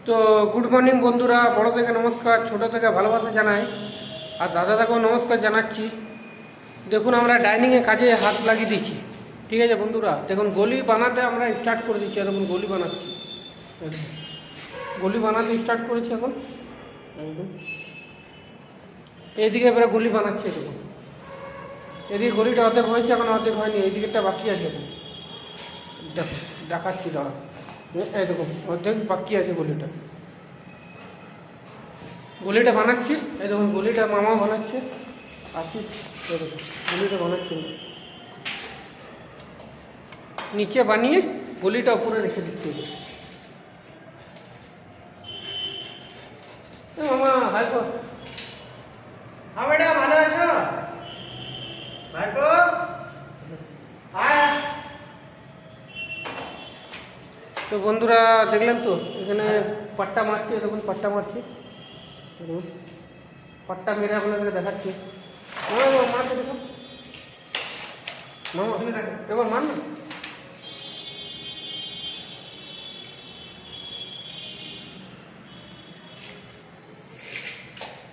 তো good morning বন্ধুরা, বড় থেকে নমস্কার, ছোট থেকে ভালোবাসা জানাই। আর দাদা দাকেও নমস্কার জানাচ্ছি। দেখুন আমরা ডাইনিংয়ে কাজে হাত লাগিয়ে দিচ্ছি। ঠিক আছে বন্ধুরা, দেখুন গলি বানাতে আমরা স্টার্ট করে দিচ্ছি। দেখুন গলি বানাচ্ছি, গলি বানাতে স্টার্ট করেছি এখন। এইদিকে এবারে গলি বানাচ্ছি। দেখুন এদিকে গলিটা অর্ধেক হয়েছে, এখন অর্ধেক হয়নি, এইদিকেটা বাকি আছে। দেখুন দেখো দেখাচ্ছি, দাঁড়া। এই দেখুন অর্ধেক বাকি আছে গলিটা। গলিটা বানাচ্ছি, এই দেখুন গলিটা মামা বানাচ্ছে। আসি দেখুন গলিটা বানাচ্ছি, নিচে বানিয়ে গলিটা উপরে রেখে দিচ্ছি। মামা ভাইপো, হ্যাঁ বেটা, ভালো আছো ভাইপো? হ্যাঁ। তো বন্ধুরা দেখলেন তো, এখানে পাট্টা মারছি। দেখুন পাট্টা মারছি, দেখুন পাট্টা মেরে আপনাদেরকে দেখাচ্ছি। মারছে দেখুন মামা, এবার মান না।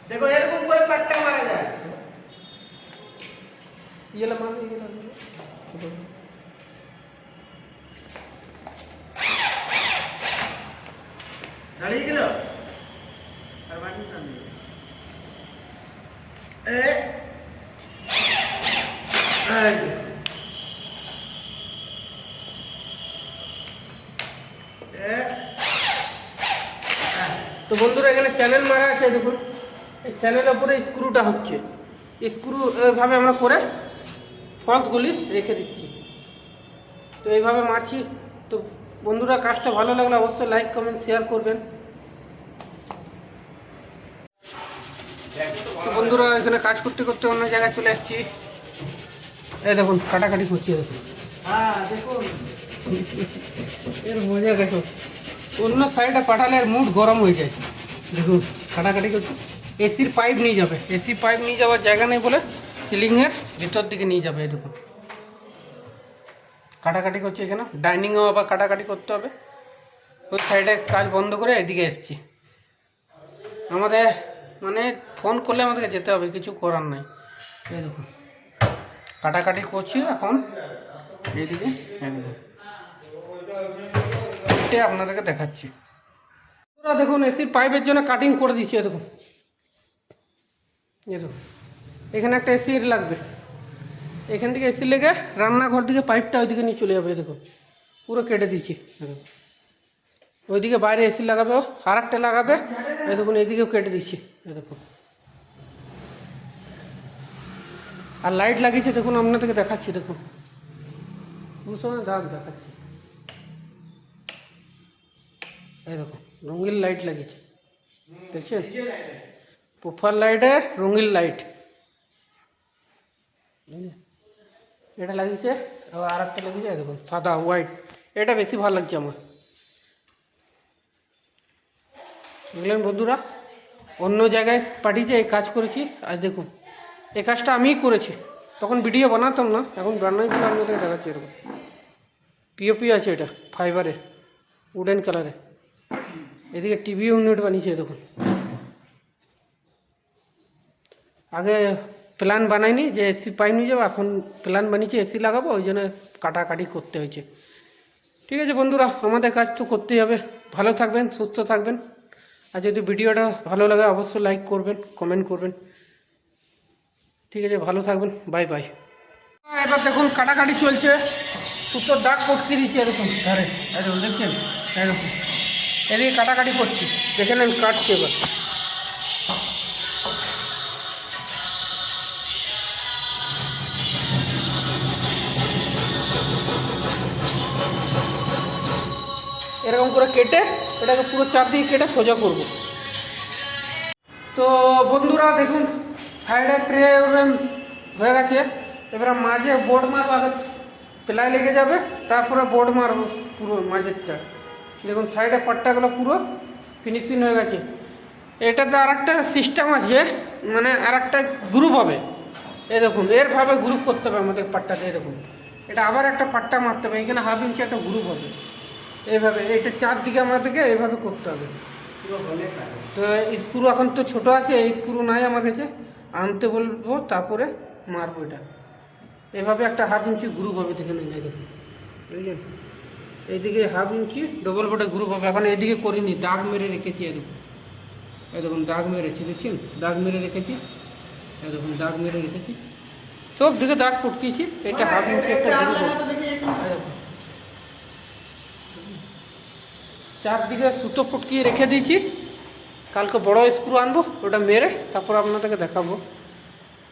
দেখো এরকম করে পাট্টা মারা যায়। ইয়েলা মারবে, ইয়েলা দাঁড়িয়ে গেল আর মাটি টান এ এই দেখো। তো বন্ধুরা এখানে চ্যানেল মারা আছে। দেখুন এই চ্যানেলের উপরে স্ক্রুটা হচ্ছে, স্ক্রু এইভাবে আমরা করে ফলসগুলি রেখে দিচ্ছি। তো এইভাবে মারছি। তো বন্ধুরা কাজটা ভালো লাগলে অবশ্যই লাইক কমেন্ট শেয়ার করবেন। তো বন্ধুরা এখানে কাজ করতে করতে অন্য জায়গায় চলে আসছি। এই দেখুন কাটাকাটি করছি। দেখুন হ্যাঁ দেখুন, এর মজা দেখো, অন্য সাইডে পাঠালে এর মুড গরম হয়ে যায়। দেখুন কাটাকাটি করছি। এসির পাইপ নিয়ে যাবে, এসি পাইপ নিয়ে যাওয়ার জায়গা নেই বলে সিলিংয়ের ভিতর দিকে নিয়ে যাবে। এই দেখুন কাটাকাটি করছি। এখানে ডাইনিংয়েও আবার কাটাকাটি করতে হবে। ওই সাইডে কাজ বন্ধ করে এদিকে এসছি। আমাদের মানে ফোন করলে আমাদেরকে যেতে হবে, কিছু করার নাই। এই দেখুন কাটাকাটি করছি এখন এইদিকে। এটা আপনাদেরকে দেখাচ্ছি। দেখুন এসির পাইপের জন্য কাটিং করে দিচ্ছি। দেখুন এই দেখুন এখানে একটা এসি লাগবে, এখান থেকে এসি লেগে রান্নাঘর দিকে পাইপটা ওইদিকে নিয়ে চলে যাবে। দেখুন পুরো কেটে দিচ্ছি। ওইদিকে বাইরে এসি লাগাবে, আর একটা লাগাবে। এই দেখুন এইদিকেও কেটে দিচ্ছি। এই দেখুন আর লাইট লাগিয়েছে, দেখুন আপনাদেরকে দেখাচ্ছি। দেখুন বুঝতে পারেন, দাঁড়ান দেখাচ্ছি। এই দেখুন রঙিন লাইট লাগিয়েছে, দেখছেন? প্রোফার লাইটের রঙিন লাইট এটা লাগিয়েছে। আবার আর একটা লাগিয়েছে, দেখুন সাদা হোয়াইট। এটা বেশি ভালো লাগছে আমার। বুঝলেন বন্ধুরা, অন্য জায়গায় পাঠিয়েছে, এই কাজ করেছি। আর দেখুন এই কাজটা আমিই করেছি, তখন ভিডিও বানাতাম না, এখন বানাই দিলে আপনাদেরকে দেখাচ্ছি। এরকম পিওপি আছে, এটা ফাইবারের উডেন কালারে। এদিকে টিভি ইউনিট বানিয়েছে। দেখুন আগে প্ল্যান বানাইনি যে এসি পাইপ নিয়ে যাবো, এখন প্ল্যান বানিয়েছি এসি লাগাবো, ওই জন্য কাটাকাটি করতে হয়েছে। ঠিক আছে বন্ধুরা, আমাদের কাজ তো করতেই হবে। ভালো থাকবেন, সুস্থ থাকবেন। আর যদি ভিডিওটা ভালো লাগে অবশ্যই লাইক করবেন, কমেন্ট করবেন। ঠিক আছে, ভালো থাকবেন, বাই বাই। এবার দেখুন কাটাকাটি চলছে, সুতোর দাগ করতে দিচ্ছি। এরকম ধারে এরকম দেখছেন, এরকম এদিকে কাটাকাটি করছি। দেখে নেন কাটছি এবার। এরকম করে কেটে এটাকে পুরো চারদিকে কেটে সোজা করব। তো বন্ধুরা দেখুন সাইডে ট্রে হয়ে গেছে। এবার মাঝে বোর্ড মারবো, আগে প্লাই লেগে যাবে, তারপরে বোর্ড মারবো পুরো মাঝেরটা। দেখুন সাইডে পাট্টাগুলো পুরো ফিনিশিং হয়ে গেছে। এটাতে আর একটা সিস্টেম আছে, মানে আর একটা গ্রুপ হবে। এই দেখুন এরভাবে গ্রুপ করতে হবে আমাদের পাট্টাতে। এই দেখুন এটা আবার একটা পাট্টা মারতে হবে, এখানে হাফ ইঞ্চি একটা গ্রুপ হবে এইভাবে। এটা চারদিকে আমাদেরকে এইভাবে করতে হবে। পুরো হলে কাটে। তো স্ক্রু এখন তো ছোট আছে, এই স্ক্রু নাই আমার কাছে, আনতে বলবো তারপরে মারবো এটা। এভাবে একটা 1/2 ইঞ্চি গ্রুপ হবে, দেখে নিন, এই দেখুন বুঝলেন, এইদিকে 1/2 ইঞ্চি ডবল বোর্ডে গ্রুপ হবে। এখন এইদিকে করিনি, দাগ মেরে রেখেছি, এই দেখুন, এই দেখুন দাগ মেরেছি, দেখছেন দাগ মেরে রেখেছি, এই দেখুন দাগ মেরে রেখেছি, সব দিকে দাগ ফুটকিয়েছি। এটা 1/2 ইঞ্চি একটা গ্রুপ হবে, এই দেখুন। চারদিকে সুতো ফুটকিয়ে রেখে দিয়েছি, কালকে বড় স্ক্রু আনবো, ওটা মেরে তারপর আপনাদেরকে দেখাবো।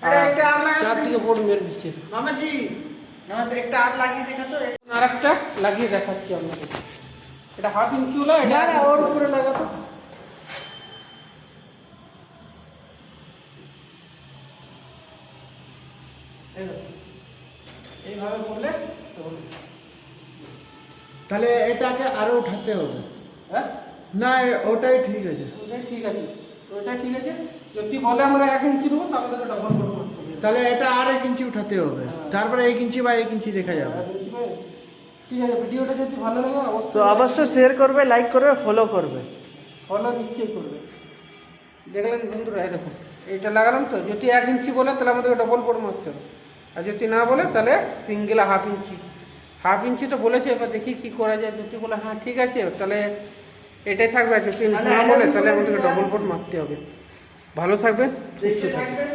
আর একটা আর লাগাতে চারদিকে বোর্ড মেরে দিচ্ছি। মামাজি নমস্তে, একটা আর লাগিয়ে দেখাতো। আর একটা লাগিয়ে দেখাচ্ছি আপনাদের। এটা 1/2 ইঞ্চি হলো, এটা না না, ওর উপরে লাগাতো। এই দেখুন, এইভাবে করলে তখন, তাহলে এটাকে আরো উঠাতে হবে। হ্যাঁ না, ওটাই ঠিক আছে। ওটাই ঠিক আছে, ওইটাই ঠিক আছে। যদি বলে আমরা 1 ইঞ্চি নেবো, তাহলে তাকে ডবল করবো। তাহলে এটা আর 1 ইঞ্চি উঠাতে হবে, তারপরে 1 ইঞ্চি বা 1 ইঞ্চি দেখা যাবে। ঠিক আছে, ভিডিওটা যদি ভালো লাগে তো অবশ্যই অবশ্যই শেয়ার করবে, লাইক করবে, ফলো করবে। ফলো নিশ্চয়ই করবে। দেখলেন বন্ধুরা, এই দেখুন এইটা লাগালাম। তো যদি 1 ইঞ্চি বলে তাহলে আমাদেরকে ডবল বোর্ড মারতে হবে, আর যদি না বলে তাহলে সিঙ্গেল 1/2 ইঞ্চি। 1/2 ইঞ্চি তো বলেছে, এবার দেখি কি করা যায়। যদি বলে হ্যাঁ ঠিক আছে তাহলে এটাই থাকবে, আর যদি না বলে তাহলে আমাদেরকে ডবল বোর্ড মারতে হবে। ভালো থাকবেন, সুস্থ থাকবেন।